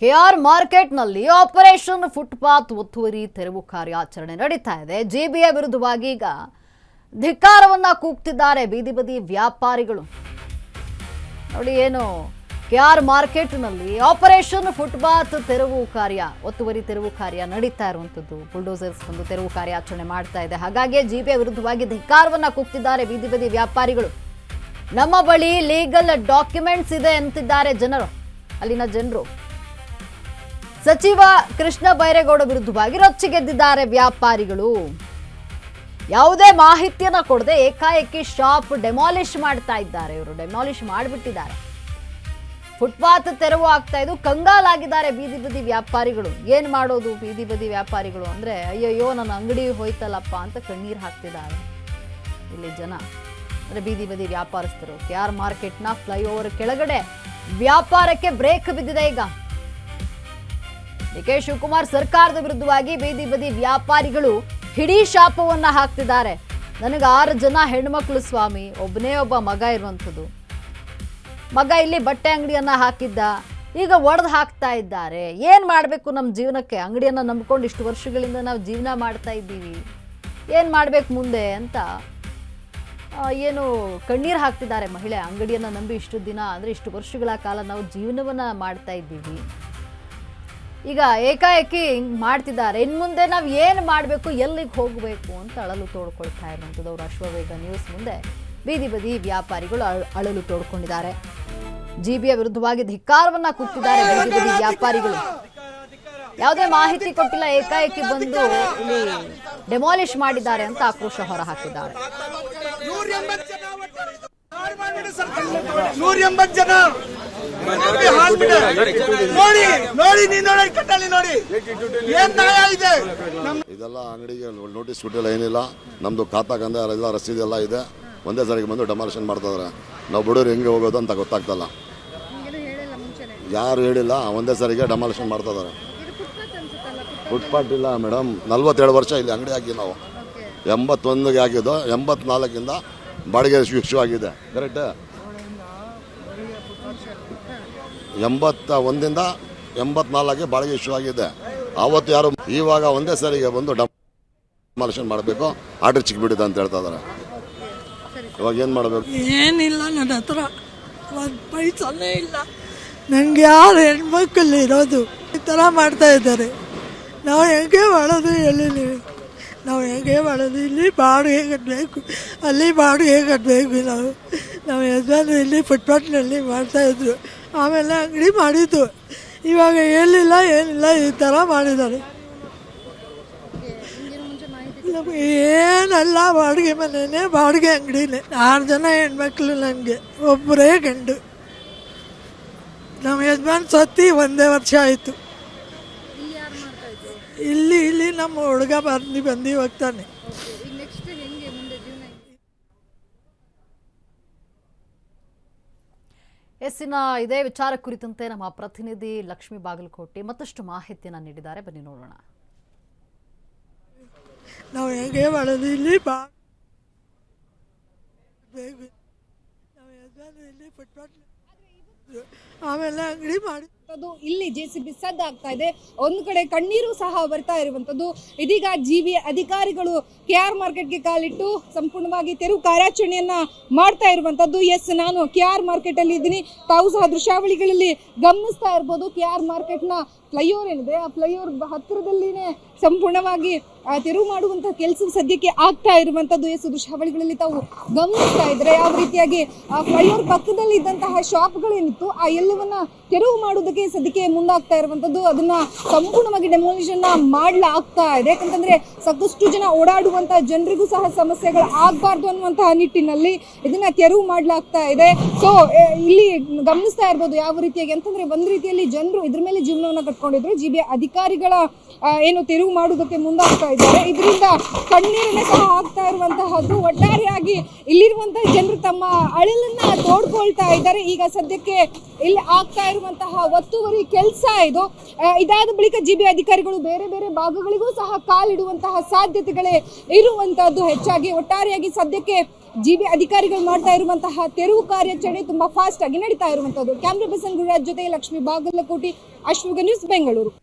K R ಮಾರ್ಕೆಟ್ನಲ್ಲಿ operation footpath ಒತ್ತುವರಿ ತೆರವು ಕಾರ್ಯಾಚರಣೆ ನಡೀತಾ ಇದೆ. ಜಿಬಿಎ ವಿರುದ್ಧವಾಗಿ ಈಗ ಧಿಕ್ಕಾರವನ್ನ ಕೂಗ್ತಿದ್ದಾರೆ ಬೀದಿ ಬದಿ ವ್ಯಾಪಾರಿಗಳು. ನೋಡಿ ಏನು ಕೆಆರ್ ಮಾರ್ಕೆಟ್ನಲ್ಲಿ ಆಪರೇಷನ್ ಫುಟ್ಪಾತ್ ತೆರವು ಕಾರ್ಯ, ಒತ್ತುವರಿ ತೆರವು ಕಾರ್ಯ ನಡೀತಾ ಇರುವಂತದ್ದು. ಬುಲ್ಡೋಸರ್ಸ್ ಬಂದು ತೆರವು ಕಾರ್ಯಾಚರಣೆ ಮಾಡ್ತಾ ಇದೆ. ಹಾಗಾಗಿ ಜಿಬಿಎ ವಿರುದ್ಧವಾಗಿ ಧಿಕ್ಕಾರವನ್ನ ಕೂಗ್ತಿದ್ದಾರೆ ಬೀದಿ ಬದಿ ವ್ಯಾಪಾರಿಗಳು. ನಮ್ಮ ಬಳಿ ಲೀಗಲ್ ಡಾಕ್ಯುಮೆಂಟ್ಸ್ ಇದೆ ಅಂತಿದ್ದಾರೆ ಜನರು, ಅಲ್ಲಿನ ಜನರು. ಸಚಿವ ಕೃಷ್ಣ ಬೈರೇಗೌಡ ವಿರುದ್ಧವಾಗಿ ರೊಚ್ಚಿಗೆದ್ದಿದ್ದಾರೆ ವ್ಯಾಪಾರಿಗಳು. ಯಾವುದೇ ಮಾಹಿತಿಯನ್ನ ಕೊಡದೆ ಏಕಾಏಕಿ ಶಾಪ್ ಡೆಮಾಲಿಷ್ ಮಾಡ್ತಾ ಇದ್ದಾರೆ. ಇವರು ಡೆಮಾಲಿಷ್ ಮಾಡಿಬಿಟ್ಟಿದ್ದಾರೆ. ಫುಟ್ಪಾತ್ ತೆರವು ಆಗ್ತಾ ಇದ್ದು ಕಂಗಾಲಾಗಿದ್ದಾರೆ ಬೀದಿ ಬದಿ ವ್ಯಾಪಾರಿಗಳು. ಏನ್ ಮಾಡೋದು ಬೀದಿ ಬದಿ ವ್ಯಾಪಾರಿಗಳು ಅಂದ್ರೆ, ಅಯ್ಯಯ್ಯೋ ನನ್ನ ಅಂಗಡಿ ಹೋಯ್ತಲ್ಲಪ್ಪ ಅಂತ ಕಣ್ಣೀರು ಹಾಕ್ತಿದ್ದಾರೆ ಇಲ್ಲಿ ಜನ. ಅಂದ್ರೆ ಬೀದಿ ಬದಿ ವ್ಯಾಪಾರಸ್ಥರು ಕೆಆರ್ ಮಾರ್ಕೆಟ್ನ ಫ್ಲೈಓವರ್ ಕೆಳಗಡೆ ವ್ಯಾಪಾರಕ್ಕೆ ಬ್ರೇಕ್ ಬಿದ್ದಿದೆ. ಈಗ ಡಿಕೆ ಶಿವಕುಮಾರ್ ಸರ್ಕಾರದ ವಿರುದ್ಧವಾಗಿ ಬೀದಿ ಬದಿ ವ್ಯಾಪಾರಿಗಳು ಹಿಡೀ ಶಾಪವನ್ನ ಹಾಕ್ತಿದ್ದಾರೆ. ನನಗೆ 6 ಜನ ಹೆಣ್ಮಕ್ಳು ಸ್ವಾಮಿ, ಒಬ್ಬನೇ ಒಬ್ಬ ಮಗ ಇರುವಂಥದ್ದು. ಮಗ ಇಲ್ಲಿ ಬಟ್ಟೆ ಅಂಗಡಿಯನ್ನ ಹಾಕಿದ್ದ, ಈಗ ಒಡೆದು ಹಾಕ್ತಾ ಇದ್ದಾರೆ. ಏನ್ ಮಾಡಬೇಕು ನಮ್ಮ ಜೀವನಕ್ಕೆ? ಅಂಗಡಿಯನ್ನ ನಂಬ್ಕೊಂಡು ಇಷ್ಟು ವರ್ಷಗಳಿಂದ ನಾವು ಜೀವನ ಮಾಡ್ತಾ ಇದ್ದೀವಿ, ಏನ್ ಮಾಡ್ಬೇಕು ಮುಂದೆ ಅಂತ ಏನು ಕಣ್ಣೀರು ಹಾಕ್ತಿದ್ದಾರೆ ಮಹಿಳೆ. ಅಂಗಡಿಯನ್ನ ನಂಬಿ ಇಷ್ಟು ದಿನ ಅಂದ್ರೆ ಇಷ್ಟು ವರ್ಷಗಳ ಕಾಲ ನಾವು ಜೀವನವನ್ನ ಮಾಡ್ತಾ ಇದ್ದೀವಿ, ಈಗ ಏಕಾಏಕಿ ಹಿಂಗ್ ಮಾಡ್ತಿದ್ದಾರೆ. ಇನ್ನು ಮುಂದೆ ನಾವು ಏನು ಮಾಡಬೇಕು, ಎಲ್ಲಿಗೆ ಹೋಗಬೇಕು ಅಂತ ಅಳಲು ತೋಡ್ಕೊಳ್ತಾ ಇರುವಂಥದ್ದು. ಅವರು ಅಶ್ವವೇಗ ನ್ಯೂಸ್ ಮುಂದೆ ಬೀದಿ ಬದಿ ವ್ಯಾಪಾರಿಗಳು ಅಳಲು ತೋಡ್ಕೊಂಡಿದ್ದಾರೆ. ಜಿಬಿಎ ವಿರುದ್ಧವಾಗಿ ಧಿಕ್ಕಾರವನ್ನ ಕೂಗ್ತಿದ್ದಾರೆ ಬೀದಿ ಬದಿ ವ್ಯಾಪಾರಿಗಳು. ಯಾವುದೇ ಮಾಹಿತಿ ಕೊಟ್ಟಿಲ್ಲ, ಏಕಾಏಕಿ ಬಂದು ಇಲ್ಲಿ ಡೆಮಾಲಿಷ್ ಮಾಡಿದ್ದಾರೆ ಅಂತ ಆಕ್ರೋಶ ಹೊರ ಹಾಕಿದ್ದಾರೆ. 180 ಜನ ಇದೆಲ್ಲ ಅಂಗಡಿಗೆ ನೋಟಿಸ್ ಕೊಟ್ಟಿಲ್ಲ, ಏನಿಲ್ಲ. ನಮ್ದು ಖಾತಾ ಕಂದ ಎಲ್ಲ ರಸೀದಿ ಎಲ್ಲ ಇದೆ. ಒಂದೇ ಸರಿಗೆ ಬಂದು ಡೆಮಾಲಿಷನ್ ಮಾಡ್ತಾ ಇದಾರೆ. ನಾವು ಬಡವರು ಹೆಂಗೆ ಹೋಗೋದು ಅಂತ ಗೊತ್ತಾಗ್ತಲ್ಲ. ಯಾರು ಹೇಳಿಲ್ಲ, ಒಂದೇ ಸರಿಗೆ ಡೆಮಾಲಿಷನ್ ಮಾಡ್ತಾ ಇದಾರೆ. ಫುಟ್ಪಾತ್ ಇಲ್ಲ ಮೇಡಮ್, 47 ವರ್ಷ ಇಲ್ಲಿ ಅಂಗಡಿ ಹಾಕಿ ನಾವು 81ಗೆ ಹಾಕಿದ್ದು. 84ರಿಂದ ಬಾಡಿಗೆ ಇಶ್ಯೂ ಆಗಿದೆ. ಕರೆಕ್ಟ್. 81ರಿಂದ 84ಗೆ ಬಾಡಿಗೆ ಇಶ್ಯೂ ಆಗಿದೆ. ಆವತ್ತು ಯಾರು, ಇವಾಗ ಒಂದೇ ಸರಿಗೆ ಬಂದು ಡೆಮಾಲಿಷನ್ ಮಾಡಬೇಕು, ಆರ್ಡರ್ ಚಿಕ್ಬಿಟ್ಟಿದೆ ಅಂತ ಹೇಳ್ತಾ ಇದಾರೆ. ಇವಾಗ ಏನು ಮಾಡಬೇಕು? ಏನಿಲ್ಲ, ನನ್ನ ಹತ್ರ ಒಂದು ಪೈಸನೇ ಇಲ್ಲ. ನನಗೆ ಯಾರು ಹೆಣ್ಮಕ್ಳು ಇರೋದು ಈ ಥರ ಮಾಡ್ತಾ ಇದ್ದಾರೆ. ನಾವು ಹೆಂಗೆ ಮಾಡೋದು ಹೇಳಿ ನೀವು? ನಾವು ಹೆಂಗೆ ಮಾಡೋದು? ಇಲ್ಲಿ ಬಾಡಿಗೆ ಕಟ್ಟಬೇಕು, ಅಲ್ಲಿ ಬಾಡಿಗೆ ಕಟ್ಟಬೇಕು. ನಾವು ಯಜಮಾನ್ರು ಇಲ್ಲಿ ಫುಟ್ಪಾತ್ನಲ್ಲಿ ಮಾಡ್ತಾಯಿದ್ರು, ಆಮೇಲೆ ಅಂಗಡಿ ಮಾಡಿದ್ದು. ಇವಾಗ ಹೇಳಿಲ್ಲ, ಏನಿಲ್ಲ, ಈ ಥರ ಮಾಡಿದ್ದಾರೆ. ನಮಗೆ ಏನಲ್ಲ, ಬಾಡಿಗೆ ಮನೆಯೇ, ಬಾಡಿಗೆ ಅಂಗಡಿನೇ. 6 ಜನ ಹೆಣ್ಮಕ್ಳು, ನನಗೆ ಒಬ್ಬರೇ ಗಂಡು. ನಮ್ಮ ಯಜಮಾನ್ ಸತ್ತಿ 1 ವರ್ಷ ಆಯಿತು. ಇಲ್ಲಿ ನಮ್ಮ ಹುಡುಗ ಬಂದು ಹೋಗ್ತಾನೆ. ಎಸ್ಸಿನ ಇದೇ ವಿಚಾರ ಕುರಿತಂತೆ ನಮ್ಮ ಪ್ರತಿನಿಧಿ ಲಕ್ಷ್ಮೀ ಬಾಗಲಕೋಟೆ ಮತ್ತಷ್ಟು ಮಾಹಿತಿಯನ್ನು ನೀಡಿದ್ದಾರೆ. ಬನ್ನಿ ನೋಡೋಣ. ನಾವು ಹೇಗೆ ಮಾಡೋದು? ಇಲ್ಲಿ ಇಲ್ಲಿ ಫುಟ್ಪಾತ್, ಆಮೇಲೆ ಅಂಗಡಿ ಮಾಡಿ ಇಲ್ಲಿ ಜೆಸಿಬಿ ಸದ್ದಾಗ್ತಾ ಇದೆ. ಒಂದು ಕಡೆ ಕಣ್ಣೀರು ಸಹ ಬರ್ತಾ ಇರುವಂತದ್ದು. ಇದೀಗ ಜಿಬಿಎ ಅಧಿಕಾರಿಗಳು ಕೆಆರ್ ಮಾರ್ಕೆಟ್ಗೆ ಕಾಲಿಟ್ಟು ಸಂಪೂರ್ಣವಾಗಿ ತೆರವು ಕಾರ್ಯಾಚರಣೆಯನ್ನ ಮಾಡ್ತಾ ಇರುವಂತದ್ದು. ಎಸ್, ನಾನು ಕೆಆರ್ ಮಾರ್ಕೆಟ್ ಅಲ್ಲಿ ಇದ್ದೀನಿ. ತಾವು ಸಹ ದೃಶ್ಯಾವಳಿಗಳಲ್ಲಿ ಗಮನಿಸ್ತಾ ಇರ್ಬೋದು. ಕೆಆರ್ ಮಾರ್ಕೆಟ್ನ ಫ್ಲೈಓವರ್ ಏನಿದೆ, ಆ ಫ್ಲೈಓವರ್ ಹತ್ತಿರದಲ್ಲಿನೇ ಸಂಪೂರ್ಣವಾಗಿ ತೆರವು ಮಾಡುವಂತಹ ಕೆಲಸ ಸದ್ಯಕ್ಕೆ ಆಗ್ತಾ ಇರುವಂತದ್ದು. ಎಸ್, ದೃಶ್ಯಾವಳಿಗಳಲ್ಲಿ ತಾವು ಗಮನಿಸ್ತಾ ಇದ್ರೆ ಯಾವ ರೀತಿಯಾಗಿ ಆ ಫ್ಲೈಓವರ್ ಪಕ್ಕದಲ್ಲಿ ಇದ್ದಂತಹ ಶಾಪ್ಗಳೇನಿತ್ತು ಆ ಎಲ್ಲವನ್ನ ತೆರವು ಮಾಡುವುದಕ್ಕೆ ಸದ್ಯಕ್ಕೆ ಮುಂದಾಗ್ತಾ ಇರುವಂತದ್ದು. ಅದನ್ನ ಸಂಪೂರ್ಣವಾಗಿ ಡೆಮೋಲಿಷನ್ ಮಾಡ್ಲಾಗ್ತಾ ಇದೆ. ಯಾಕಂತಂದ್ರೆ ಸಾಕಷ್ಟು ಜನ ಓಡಾಡುವಂತಹ ಜನರಿಗೂ ಸಹ ಸಮಸ್ಯೆಗಳು ಆಗ್ಬಾರ್ದು ಅನ್ನುವಂತಹ ನಿಟ್ಟಿನಲ್ಲಿ ಇದನ್ನ ತೆರವು ಮಾಡ್ಲಾಗ್ತಾ ಇದೆ. ಸೊ ಇಲ್ಲಿ ಗಮನಿಸ್ತಾ ಇರ್ಬೋದು ಯಾವ ರೀತಿಯಾಗಿ ಅಂತಂದ್ರೆ, ಒಂದ್ ರೀತಿಯಲ್ಲಿ ಜನರು ಇದ್ರ ಮೇಲೆ ಜೀವನವನ್ನ ಕಟ್ಕೊಂಡಿದ್ರು. ಜಿಬಿಎ ಅಧಿಕಾರಿಗಳ ಏನು ತೆರವು ಮಾಡುವುದಕ್ಕೆ ಮುಂದಾಗ್ತಾ ಇದ್ದಾರೆ. ಇದರಿಂದ ಕಣ್ಣೀರನ್ನೇ ಸಹ ಆಗ್ತಾ ಇರುವಂತಹದ್ದು. ಒಟ್ಟಾರೆಯಾಗಿ ಇಲ್ಲಿರುವಂತಹ ಜನರು ತಮ್ಮ ಅಳಲನ್ನ ತೋಡ್ಕೊಳ್ತಾ ಇದ್ದಾರೆ. ಈಗ ಸದ್ಯಕ್ಕೆ ಇಲ್ಲಿ ಆಗ್ತಾ ಇರುವಂತಹ ಒತ್ತುವರಿ ಕೆಲಸ ಇದು. ಇದಾದ ಬಳಿಕ ಜಿಬಿಎ ಅಧಿಕಾರಿಗಳು ಬೇರೆ ಬೇರೆ ಭಾಗಗಳಿಗೂ ಸಹ ಕಾಲಿಡುವಂತಹ ಸಾಧ್ಯತೆಗಳೇ ಇರುವಂತಹದ್ದು ಹೆಚ್ಚಾಗಿ. ಒಟ್ಟಾರೆಯಾಗಿ ಸದ್ಯಕ್ಕೆ ಜಿಬಿ ಅಧಿಕಾರಿಗಳು ಮಾಡ್ತಾ ಇರುವಂತಹ ತೆರವು ಕಾರ್ಯಾಚರಣೆ ತುಂಬಾ ಫಾಸ್ಟ್ ಆಗಿ ನಡೀತಾ ಇರುವಂತದ್ದು. ಕ್ಯಾಮ್ರಾ ಪರ್ಸನ್ ಗುರುರಾಜ್ ಜೊತೆ ಲಕ್ಷ್ಮಿ ಬಾಗಲಕೋಟೆ, ಅಶ್ವಗ ನ್ಯೂಸ್, ಬೆಂಗಳೂರು.